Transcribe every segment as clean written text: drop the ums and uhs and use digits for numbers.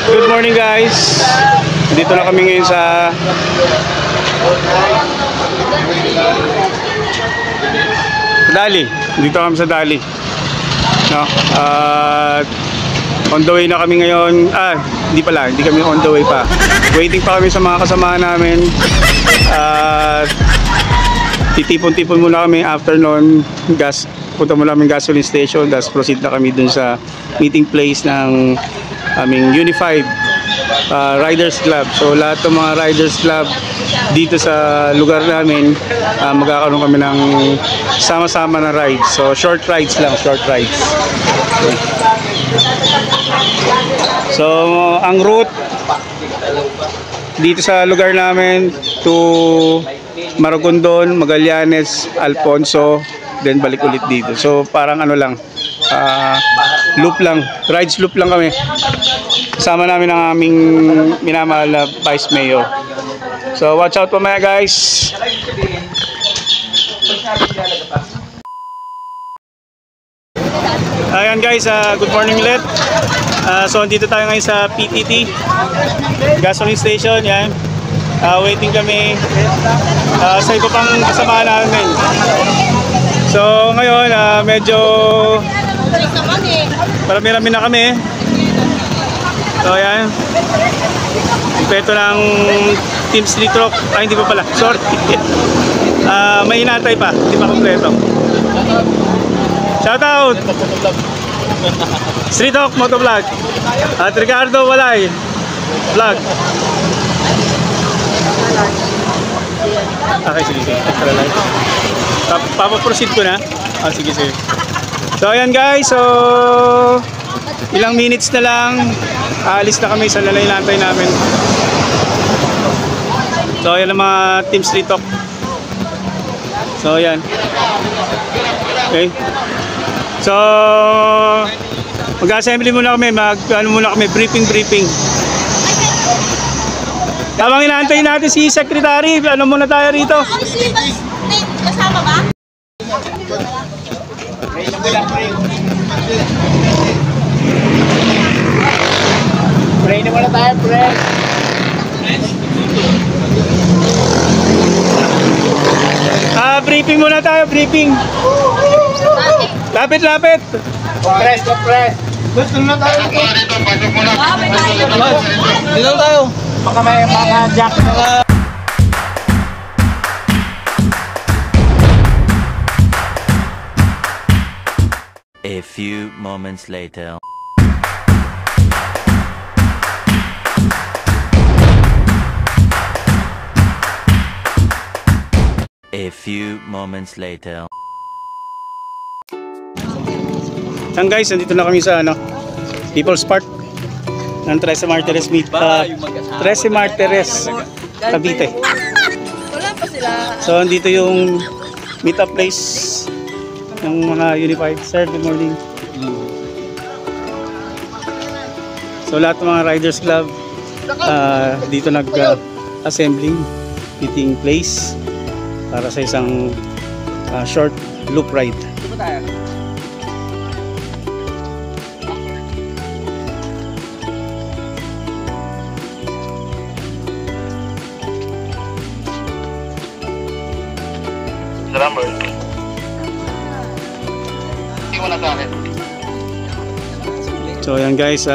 Good morning guys. Dito na kami ngayon sa Dali. Dito kami sa Dali. No? On the way na kami ngayon. Hindi kami on the way pa. Waiting pa kami sa mga kasama namin. Titipon-tipon muna kami after noon. Punta muna kami gasoline station. Tapos proceed na kami dun sa meeting place ng aming Unified Riders Club. So lahat ng mga Riders Club dito sa lugar namin, magkakaroon kami ng sama-sama na rides. So short rides lang, short rides. Okay. So ang route dito sa lugar namin to Maragondon, Magallanes, Alfonso, then balik ulit dito. So parang ano lang, loop lang, rides loop lang kami. Kasama namin ang aming minamahal na Vice Mayor. So watch out po mga guys. Ayan guys, good morning ulit. So dito tayo ngayon sa PTT gasoline station. Yan, waiting kami sa iba pang kasama namin. So ngayon medyo marami-rami na kami. So ayan, ito ng Team Street Rock. Hindi pa pala, sorry. May hinatay pa, hindi pa kompleto. Shoutout Street Rock Motovlog at Ricardo Walay Vlog. Okay, sige. Extra live. Papaproceed ko na. Sige. So ayan guys, so ilang minutes na lang aalis na kami sa lalay-lantay namin. So ayan ang mga Team Street Talk. So ayan. Okay. So mag-assembly muna kami, briefing. Habang inaantay natin si Secretary, ano muna tayo rito? Kasama ba? Pray na muna tayo, pray. Briefing muna tayo, briefing. Lapit. Compress. Gusto na tayo. Dito tayo. Baka may mga jack na. A few moments later. A few moments later. Yan guys, nandito na kami sa People's Park ng Trece Martires Trece Martires Cavite. Wala pa sila. So nandito yung meet up place ng mga Unified. Sir, good morning. So lahat ng mga Riders Club dito nag-assembling meeting place para sa isang short loop ride. Salamat. Hindi mo na sa akin. So yan guys,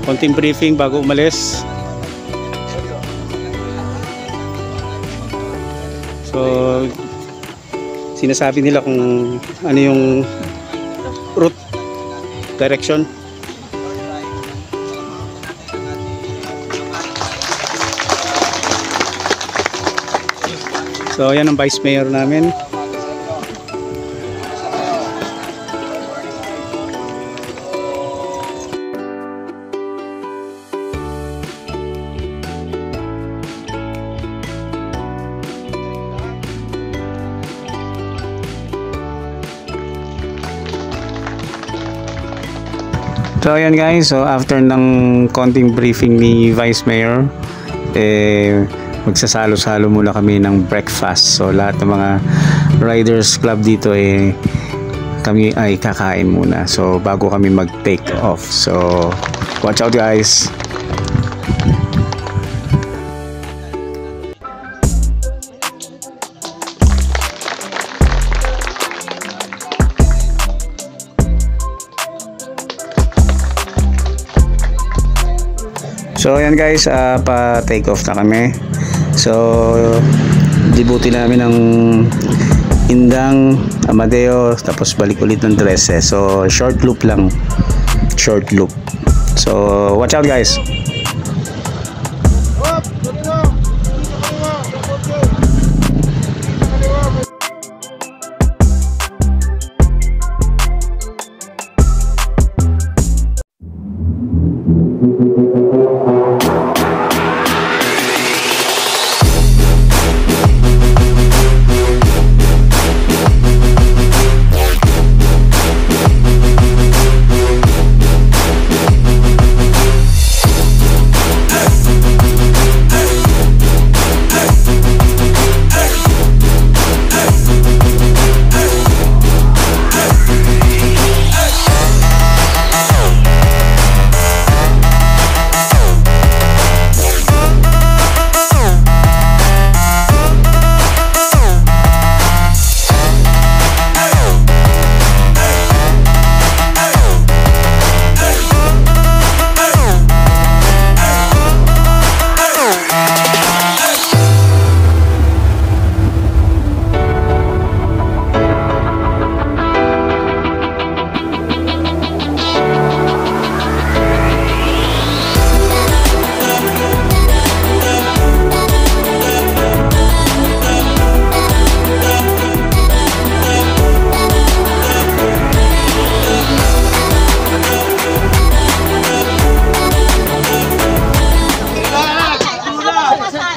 konting briefing bago umalis. So sinasabi nila kung ano yung route direction. So yan ang Vice Mayor namin. So ayan guys, so after ng konting briefing ni Vice Mayor, magsasalo-salo muna kami ng breakfast. So lahat ng mga Riders Club dito kami ay kakain muna. So bago kami mag-take off. So Watch out guys. So ayan guys, pa-take off na kami. So dibuti namin ng Indang, Amadeo, tapos balik ulit ng 13. So short loop lang. Short loop. So watch out guys.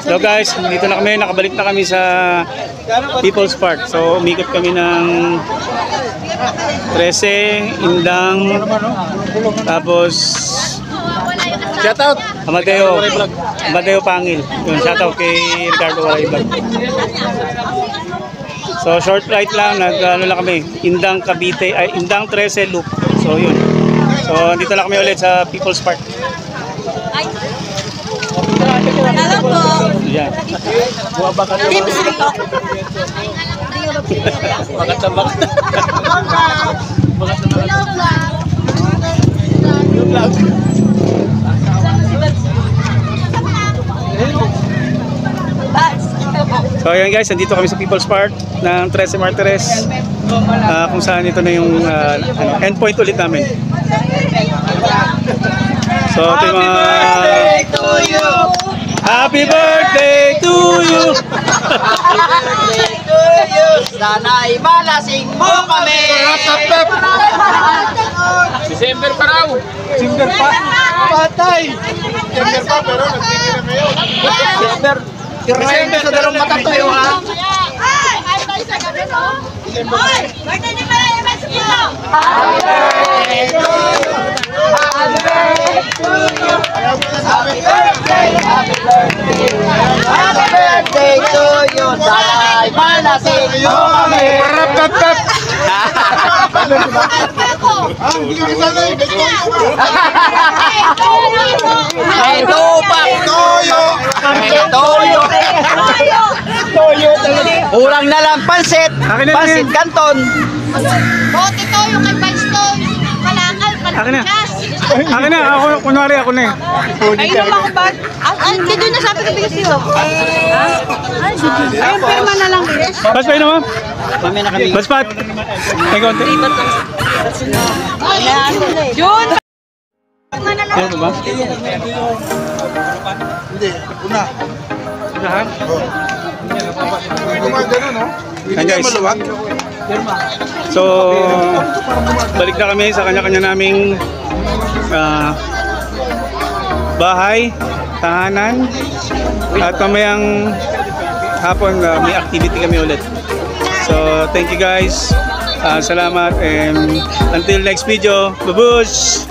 So guys, dito na kami, nakabalik na kami sa People's Park. So umikot kami ng 13, Indang, tapos Shoutout! Amadeo Pangil. Yun, shoutout kay Ricardo Walay Vlog. So short flight lang, ano lang kami, Indang Cavite, ay Indang 13 loop. So yun. So dito na kami ulit sa People's Park. Hello po. Yan. Team Sito. So ayan guys, nandito kami sa People's Park ng 13 Martires, kung saan ito na yung endpoint ulit namin. So ito yung mga Happy birthday to you! Sana'y malasing mo kami! December pa raw! December pa! Patay! December pa pero nagpili na ngayon. December sa dalawang mata tayo ha! Ay, tayo sa gabi, no? Hoy! Birthday ni Maya Masipino! Happy birthday to you! Happy birthday to you! Happy birthday! Happy birthday! Happy birthday to you! Sana'y malasing mo kami! Parapapap! May tupak! Toyo! May toyo! Urang na lang pansit! Pansit Canton! Bote to yung kay Vice to. Kalakal, Akin na. palakjas. Akin na, ako, kunwari ako na eh. Ay, naman ako ba? Hindi doon nasabi ko bigas dito. Ayun, pirma na lang. Bas pa yun naman? Bas pat? May konti? Jun! Ano ba? Hindi, una. Unahan? Hindi mo gano'n, no? Ayan guys. So, balik na kami sa kanya-kanya naming bahay, tahanan, at mamayang hapon may activity kami ulit. So, thank you guys. Salamat and until next video. Babush!